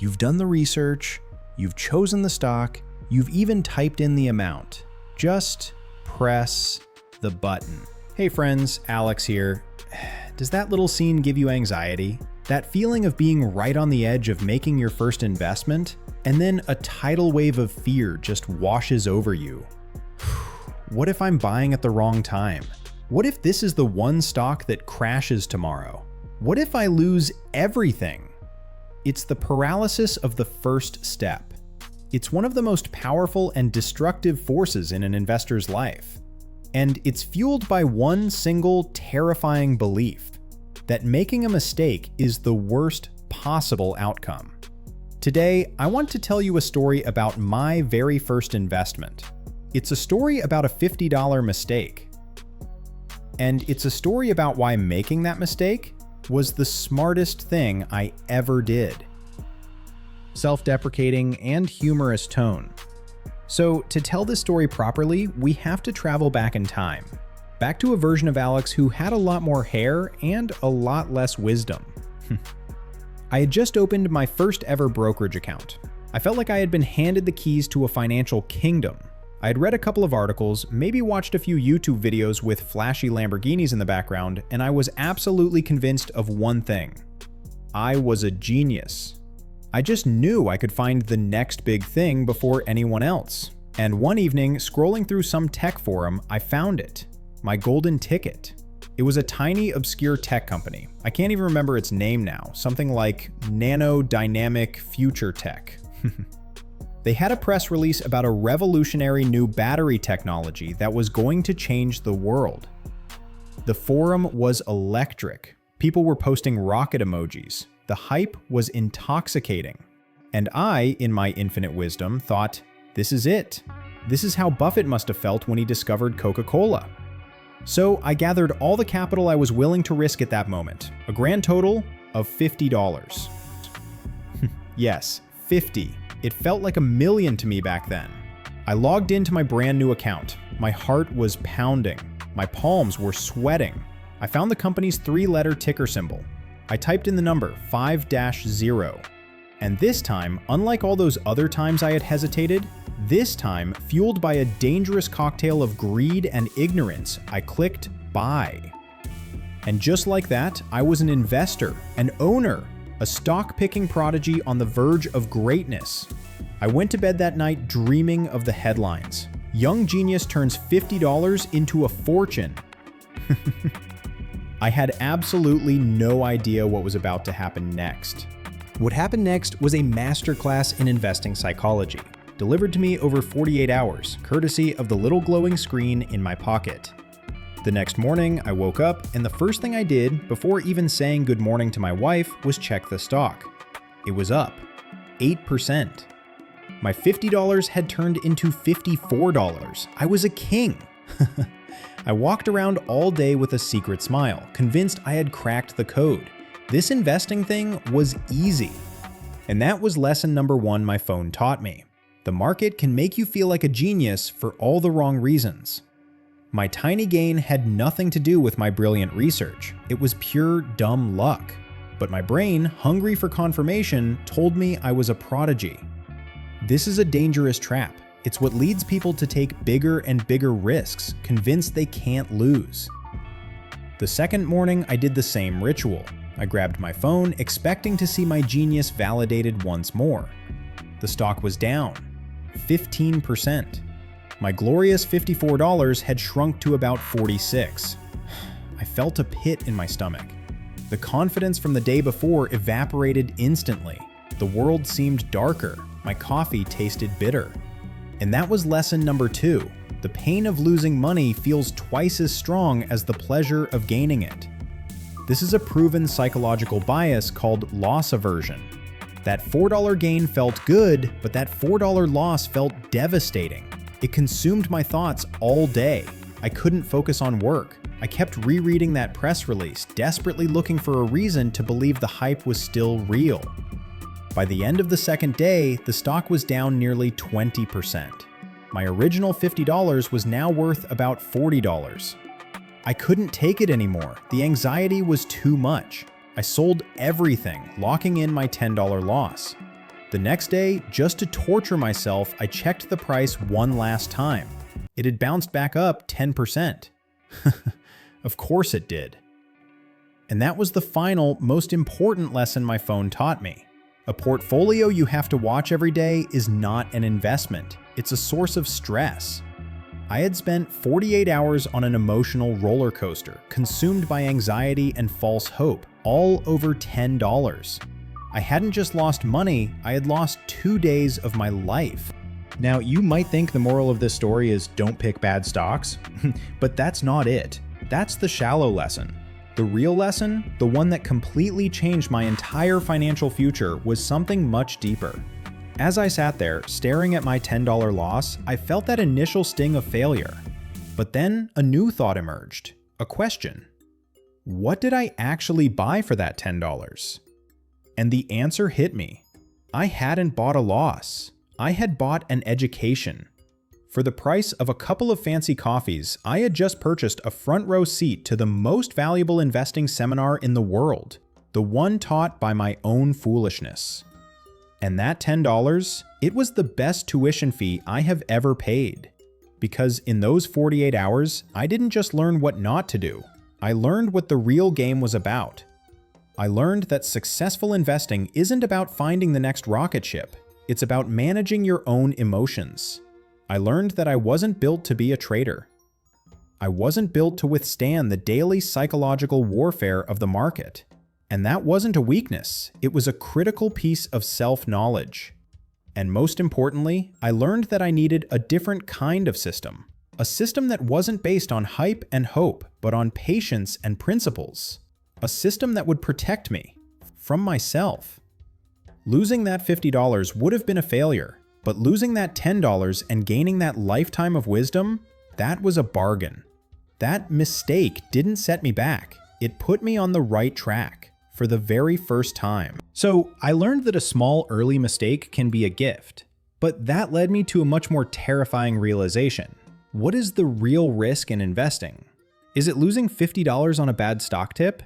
You've done the research, you've chosen the stock, you've even typed in the amount. Just press the button. Hey friends, Alex here. Does that little scene give you anxiety? That feeling of being right on the edge of making your first investment, and then a tidal wave of fear just washes over you? What if I'm buying at the wrong time? What if this is the one stock that crashes tomorrow? What if I lose everything? It's the paralysis of the first step. It's one of the most powerful and destructive forces in an investor's life. And it's fueled by one single terrifying belief: that making a mistake is the worst possible outcome. Today, I want to tell you a story about my very first investment. It's a story about a $50 mistake. And it's a story about why making that mistake was the smartest thing I ever did. Self-deprecating and humorous tone. So, to tell this story properly, we have to travel back in time. Back to a version of Alex who had a lot more hair and a lot less wisdom. I had just opened my first ever brokerage account. I felt like I had been handed the keys to a financial kingdom. I had read a couple of articles, maybe watched a few YouTube videos with flashy Lamborghinis in the background, and I was absolutely convinced of one thing: I was a genius. I just knew I could find the next big thing before anyone else. And one evening, scrolling through some tech forum, I found it. My golden ticket. It was a tiny, obscure tech company. I can't even remember its name now. Something like Nano Dynamic Future Tech. They had a press release about a revolutionary new battery technology that was going to change the world. The forum was electric. People were posting rocket emojis. The hype was intoxicating. And I, in my infinite wisdom, thought, this is it. This is how Buffett must have felt when he discovered Coca-Cola. So I gathered all the capital I was willing to risk at that moment, a grand total of $50. Yes, 50. It felt like $1 million to me back then. I logged into my brand new account. My heart was pounding. My palms were sweating. I found the company's 3-letter ticker symbol. I typed in the number 5-0. And this time, unlike all those other times I had hesitated, this time, fueled by a dangerous cocktail of greed and ignorance, I clicked buy. And just like that, I was an investor, an owner, a stock-picking prodigy on the verge of greatness. I went to bed that night dreaming of the headlines. Young genius turns $50 into a fortune. I had absolutely no idea what was about to happen next. What happened next was a masterclass in investing psychology, delivered to me over 48 hours, courtesy of the little glowing screen in my pocket. The next morning, I woke up, and the first thing I did, before even saying good morning to my wife, was check the stock. It was up 8%. My $50 had turned into $54. I was a king. I walked around all day with a secret smile, convinced I had cracked the code. This investing thing was easy. And that was lesson number 1 my phone taught me. The market can make you feel like a genius for all the wrong reasons. My tiny gain had nothing to do with my brilliant research. It was pure dumb luck. But my brain, hungry for confirmation, told me I was a prodigy. This is a dangerous trap. It's what leads people to take bigger and bigger risks, convinced they can't lose. The second morning, I did the same ritual. I grabbed my phone, expecting to see my genius validated once more. The stock was down 15%. My glorious $54 had shrunk to about $46. I felt a pit in my stomach. The confidence from the day before evaporated instantly. The world seemed darker. My coffee tasted bitter. And that was lesson number 2. The pain of losing money feels twice as strong as the pleasure of gaining it. This is a proven psychological bias called loss aversion. That $4 gain felt good, but that $4 loss felt devastating. It consumed my thoughts all day. I couldn't focus on work. I kept rereading that press release, desperately looking for a reason to believe the hype was still real. By the end of the second day, the stock was down nearly 20%. My original $50 was now worth about $40. I couldn't take it anymore. The anxiety was too much. I sold everything, locking in my $10 loss. The next day, just to torture myself, I checked the price one last time. It had bounced back up 10%. Of course it did. And that was the final, most important lesson my phone taught me. A portfolio you have to watch every day is not an investment. It's a source of stress. I had spent 48 hours on an emotional roller coaster, consumed by anxiety and false hope, all over $10. I hadn't just lost money, I had lost 2 days of my life. Now, you might think the moral of this story is don't pick bad stocks, but that's not it. That's the shallow lesson. The real lesson, the one that completely changed my entire financial future, was something much deeper. As I sat there, staring at my $10 loss, I felt that initial sting of failure. But then a new thought emerged, a question. What did I actually buy for that $10? And the answer hit me. I hadn't bought a loss. I had bought an education. For the price of a couple of fancy coffees, I had just purchased a front row seat to the most valuable investing seminar in the world, the one taught by my own foolishness. And that $10, it was the best tuition fee I have ever paid. Because in those 48 hours, I didn't just learn what not to do. I learned what the real game was about. I learned that successful investing isn't about finding the next rocket ship. It's about managing your own emotions. I learned that I wasn't built to be a trader. I wasn't built to withstand the daily psychological warfare of the market. And that wasn't a weakness, it was a critical piece of self-knowledge. And most importantly, I learned that I needed a different kind of system. A system that wasn't based on hype and hope, but on patience and principles. A system that would protect me from myself. Losing that $50 would have been a failure, but losing that $10 and gaining that lifetime of wisdom, that was a bargain. That mistake didn't set me back, it put me on the right track. For the very first time. So I learned that a small early mistake can be a gift, but that led me to a much more terrifying realization. What is the real risk in investing? Is it losing $50 on a bad stock tip?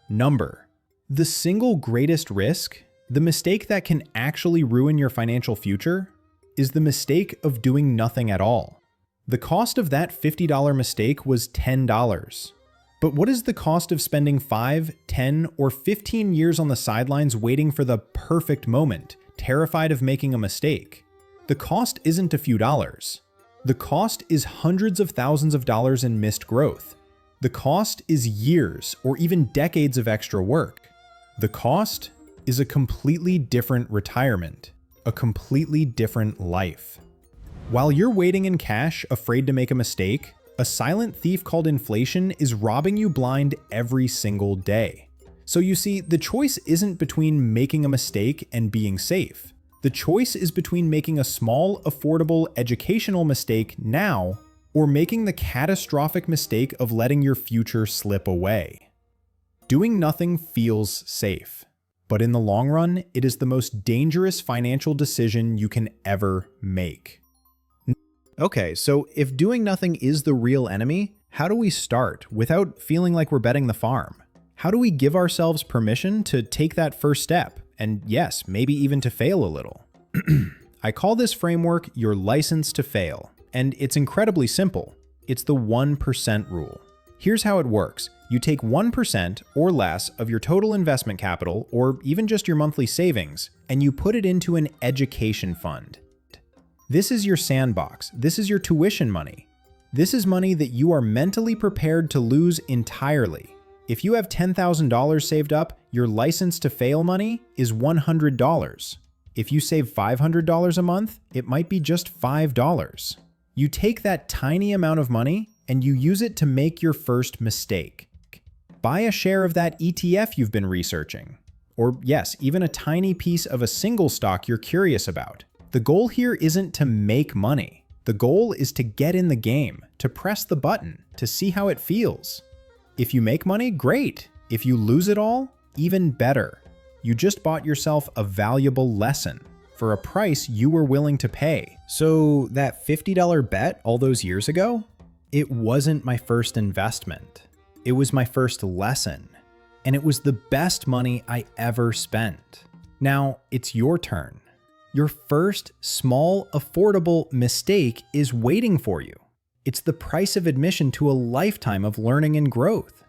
Number. The single greatest risk, the mistake that can actually ruin your financial future, is the mistake of doing nothing at all. The cost of that $50 mistake was $10. But what is the cost of spending 5, 10, or 15 years on the sidelines waiting for the perfect moment, terrified of making a mistake? The cost isn't a few dollars. The cost is hundreds of thousands of dollars in missed growth. The cost is years or even decades of extra work. The cost is a completely different retirement, a completely different life. While you're waiting in cash, afraid to make a mistake, a silent thief called inflation is robbing you blind every single day. So you see, the choice isn't between making a mistake and being safe. The choice is between making a small, affordable, educational mistake now, or making the catastrophic mistake of letting your future slip away. Doing nothing feels safe, but in the long run, it is the most dangerous financial decision you can ever make. Okay, so if doing nothing is the real enemy, how do we start without feeling like we're betting the farm? How do we give ourselves permission to take that first step, and yes, maybe even to fail a little? I call this framework your license to fail, and it's incredibly simple. It's the 1% rule. Here's how it works. You take 1% or less of your total investment capital, or even just your monthly savings, and you put it into an education fund. This is your sandbox. This is your tuition money. This is money that you are mentally prepared to lose entirely. If you have $10,000 saved up, your license to fail money is $100. If you save $500 a month, it might be just $5. You take that tiny amount of money and you use it to make your first mistake. Buy a share of that ETF you've been researching. Or yes, even a tiny piece of a single stock you're curious about. The goal here isn't to make money. The goal is to get in the game, to press the button, to see how it feels. If you make money, great. If you lose it all, even better. You just bought yourself a valuable lesson for a price you were willing to pay. So that $50 bet all those years ago, it wasn't my first investment. It was my first lesson. And it was the best money I ever spent. Now it's your turn. Your first small, affordable mistake is waiting for you. It's the price of admission to a lifetime of learning and growth.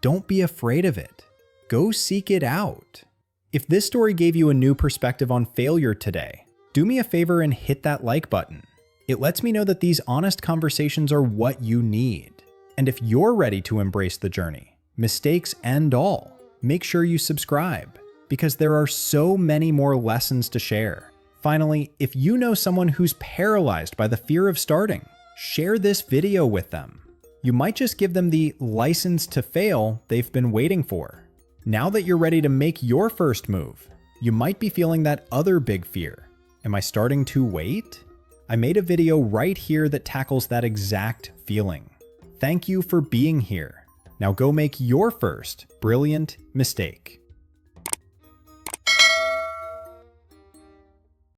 Don't be afraid of it. Go seek it out. If this story gave you a new perspective on failure today, do me a favor and hit that like button. It lets me know that these honest conversations are what you need. And if you're ready to embrace the journey, mistakes and all, make sure you subscribe, because there are so many more lessons to share. Finally, if you know someone who's paralyzed by the fear of starting, share this video with them. You might just give them the license to fail they've been waiting for. Now that you're ready to make your first move, you might be feeling that other big fear. Am I starting too late? I made a video right here that tackles that exact feeling. Thank you for being here. Now go make your first brilliant mistake.